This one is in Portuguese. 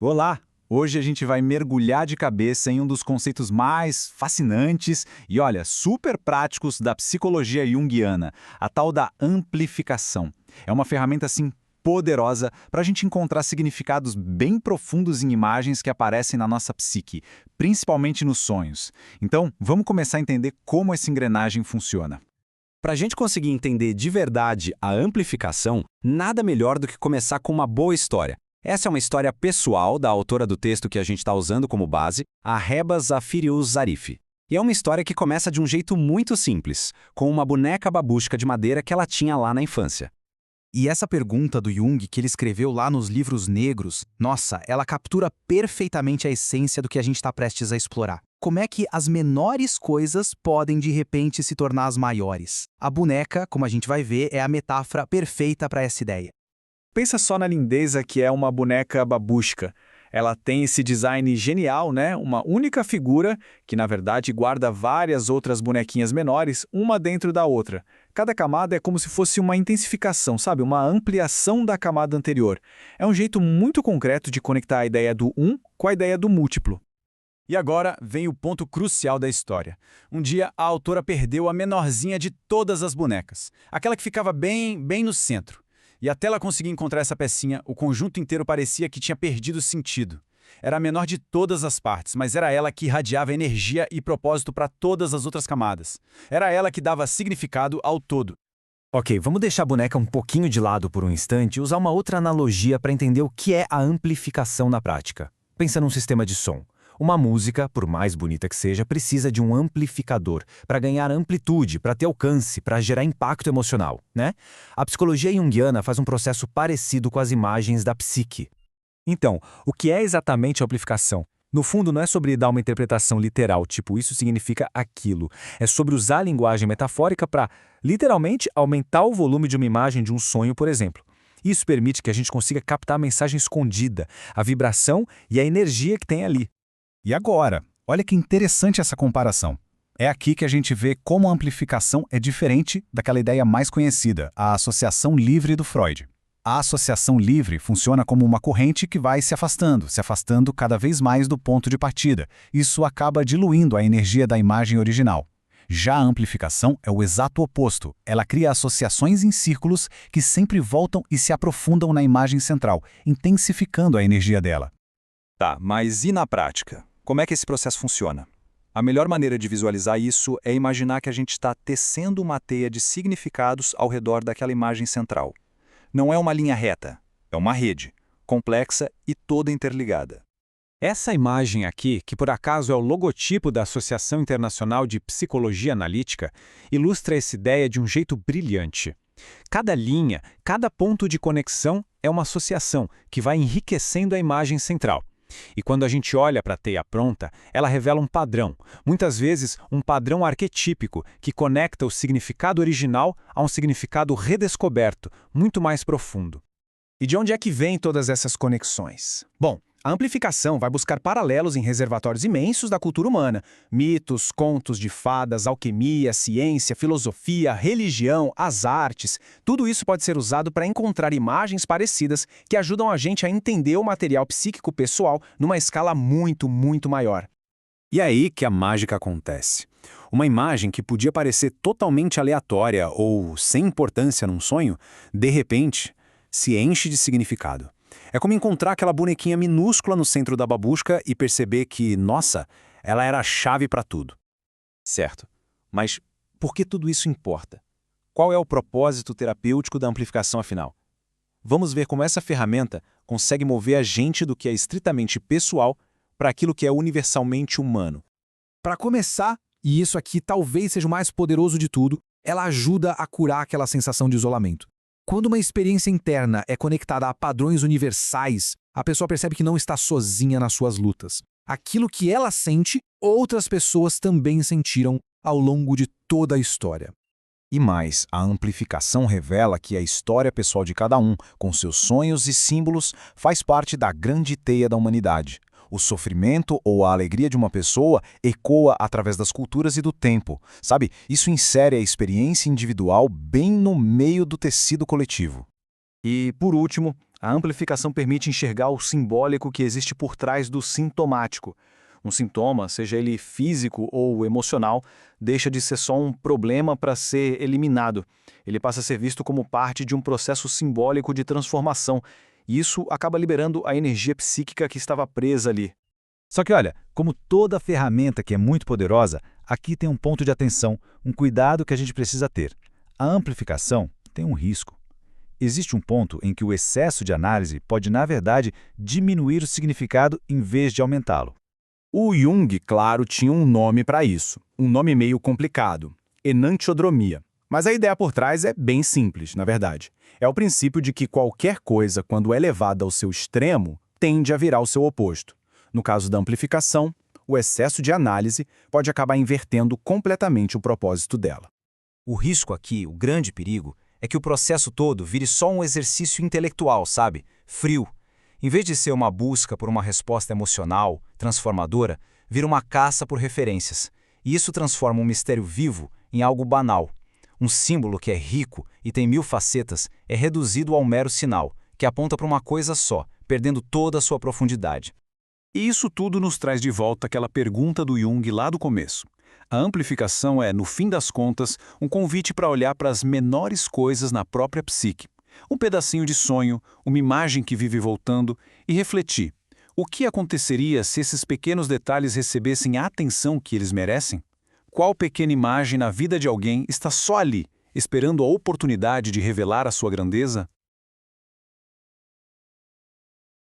Olá! Hoje a gente vai mergulhar de cabeça em um dos conceitos mais fascinantes e, olha, super práticos da psicologia junguiana, a tal da amplificação. É uma ferramenta, assim, poderosa para a gente encontrar significados bem profundos em imagens que aparecem na nossa psique, principalmente nos sonhos. Então, vamos começar a entender como essa engrenagem funciona. Para a gente conseguir entender de verdade a amplificação, nada melhor do que começar com uma boa história. Essa é uma história pessoal da autora do texto que a gente está usando como base, a Heba Zafirius Zarif. E é uma história que começa de um jeito muito simples, com uma boneca babusca de madeira que ela tinha lá na infância. E essa pergunta do Jung que ele escreveu lá nos livros negros, nossa, ela captura perfeitamente a essência do que a gente está prestes a explorar. Como é que as menores coisas podem de repente se tornar as maiores? A boneca, como a gente vai ver, é a metáfora perfeita para essa ideia. Pensa só na lindeza que é uma boneca babushka. Ela tem esse design genial, né? Uma única figura que, na verdade, guarda várias outras bonequinhas menores, uma dentro da outra. Cada camada é como se fosse uma intensificação, sabe? Uma ampliação da camada anterior. É um jeito muito concreto de conectar a ideia do um com a ideia do múltiplo. E agora vem o ponto crucial da história. Um dia, a autora perdeu a menorzinha de todas as bonecas, aquela que ficava bem no centro. E até ela conseguir encontrar essa pecinha, o conjunto inteiro parecia que tinha perdido sentido. Era a menor de todas as partes, mas era ela que irradiava energia e propósito para todas as outras camadas. Era ela que dava significado ao todo. Ok, vamos deixar a boneca um pouquinho de lado por um instante e usar uma outra analogia para entender o que é a amplificação na prática. Pensa num sistema de som. Uma música, por mais bonita que seja, precisa de um amplificador para ganhar amplitude, para ter alcance, para gerar impacto emocional, né? A psicologia junguiana faz um processo parecido com as imagens da psique. Então, o que é exatamente a amplificação? No fundo, não é sobre dar uma interpretação literal, tipo isso significa aquilo. É sobre usar a linguagem metafórica para, literalmente, aumentar o volume de uma imagem de um sonho, por exemplo. Isso permite que a gente consiga captar a mensagem escondida, a vibração e a energia que tem ali. E agora, olha que interessante essa comparação. É aqui que a gente vê como a amplificação é diferente daquela ideia mais conhecida, a associação livre do Freud. A associação livre funciona como uma corrente que vai se afastando cada vez mais do ponto de partida. Isso acaba diluindo a energia da imagem original. Já a amplificação é o exato oposto. Ela cria associações em círculos que sempre voltam e se aprofundam na imagem central, intensificando a energia dela. Tá, mas e na prática? Como é que esse processo funciona? A melhor maneira de visualizar isso é imaginar que a gente está tecendo uma teia de significados ao redor daquela imagem central. Não é uma linha reta, é uma rede, complexa e toda interligada. Essa imagem aqui, que por acaso é o logotipo da Associação Internacional de Psicologia Analítica, ilustra essa ideia de um jeito brilhante. Cada linha, cada ponto de conexão é uma associação que vai enriquecendo a imagem central. E quando a gente olha para a teia pronta, ela revela um padrão, muitas vezes um padrão arquetípico que conecta o significado original a um significado redescoberto, muito mais profundo. E de onde é que vêm todas essas conexões? Bom, a amplificação vai buscar paralelos em reservatórios imensos da cultura humana. Mitos, contos de fadas, alquimia, ciência, filosofia, religião, as artes. Tudo isso pode ser usado para encontrar imagens parecidas que ajudam a gente a entender o material psíquico pessoal numa escala muito maior. E é aí que a mágica acontece. Uma imagem que podia parecer totalmente aleatória ou sem importância num sonho, de repente, se enche de significado. É como encontrar aquela bonequinha minúscula no centro da babusca e perceber que, nossa, ela era a chave para tudo. Certo, mas por que tudo isso importa? Qual é o propósito terapêutico da amplificação afinal? Vamos ver como essa ferramenta consegue mover a gente do que é estritamente pessoal para aquilo que é universalmente humano. Para começar, e isso aqui talvez seja o mais poderoso de tudo, ela ajuda a curar aquela sensação de isolamento. Quando uma experiência interna é conectada a padrões universais, a pessoa percebe que não está sozinha nas suas lutas. Aquilo que ela sente, outras pessoas também sentiram ao longo de toda a história. E mais, a amplificação revela que a história pessoal de cada um, com seus sonhos e símbolos, faz parte da grande teia da humanidade. O sofrimento ou a alegria de uma pessoa ecoa através das culturas e do tempo. Sabe, isso insere a experiência individual bem no meio do tecido coletivo. E, por último, A amplificação permite enxergar o simbólico que existe por trás do sintomático. Um sintoma, seja ele físico ou emocional, deixa de ser só um problema para ser eliminado. Ele passa a ser visto como parte de um processo simbólico de transformação, e isso acaba liberando a energia psíquica que estava presa ali. Só que olha, como toda ferramenta que é muito poderosa, aqui tem um ponto de atenção, um cuidado que a gente precisa ter. A amplificação tem um risco. Existe um ponto em que o excesso de análise pode, na verdade, diminuir o significado em vez de aumentá-lo. O Jung, claro, tinha um nome para isso, um nome meio complicado, enantiodromia. Mas a ideia por trás é bem simples, na verdade. É o princípio de que qualquer coisa, quando é levada ao seu extremo, tende a virar o seu oposto. No caso da amplificação, o excesso de análise pode acabar invertendo completamente o propósito dela. O risco aqui, o grande perigo, é que o processo todo vire só um exercício intelectual, sabe? Frio. Em vez de ser uma busca por uma resposta emocional, transformadora, vira uma caça por referências. E isso transforma um mistério vivo em algo banal. Um símbolo que é rico e tem 1000 facetas é reduzido ao mero sinal, que aponta para uma coisa só, perdendo toda a sua profundidade. E isso tudo nos traz de volta aquela pergunta do Jung lá do começo. A amplificação é, no fim das contas, um convite para olhar para as menores coisas na própria psique. Um pedacinho de sonho, uma imagem que vive voltando, e refletir. O que aconteceria se esses pequenos detalhes recebessem a atenção que eles merecem? Qual pequena imagem na vida de alguém está só ali, esperando a oportunidade de revelar a sua grandeza?